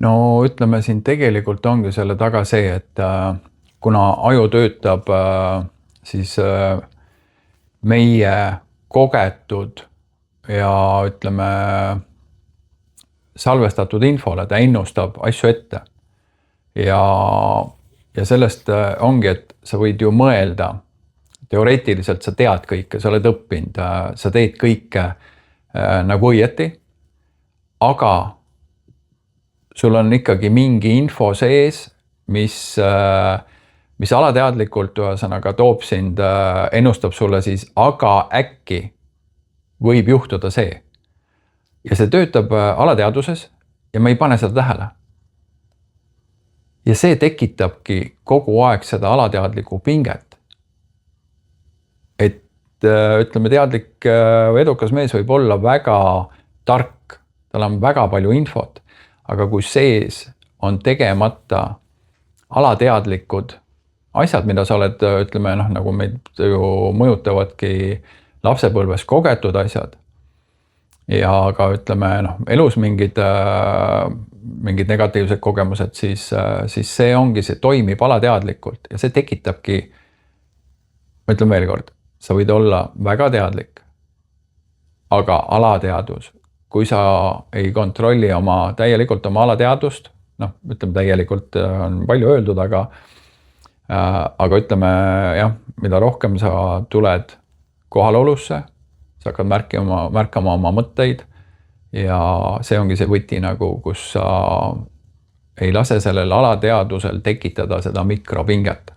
No ütleme siin tegelikult ongi selle taga see, et kuna aju töötab siis meie kogetud ja ütleme salvestatud infole, ta ennustab asju ette. Ja sellest ongi, et sa võid ju mõelda, teoreetiliselt sa tead kõike, sa oled õppinud, sa teed kõike nagu õieti, aga sul on ikkagi mingi info sees, mis alateadlikult ühesõnaga toob sind, ennustab sulle siis, aga äkki võib juhtuda see. Ja see töötab alateaduses ja me ei pane seda tähele. Ja see tekitabki kogu aeg seda alateadlikku pinget. Et ütleme, teadlik või edukas mees võib olla väga tark, tal on väga palju infot, aga kui sees on tegemata alateadlikud asjad, mida sa oled, ütleme, nagu meid ju mõjutavadki lapsepõlves kogetud asjad ja ka ütleme, elus mingid negatiivsed kogemused, siis see ongi, see toimib alateadlikult ja see tekitabki, ma ütlen veel kord, sa võid olla väga teadlik, aga alateadvus, kui sa ei kontrolli täielikult oma alateadvust, ütleme täielikult on palju öeldud, aga ütleme jah, mida rohkem sa tuled kohalolusse, sa hakkad märkama oma mõtteid ja see ongi see võti nagu, kus sa ei lase sellel alateadvusel tekitada seda mikropinget.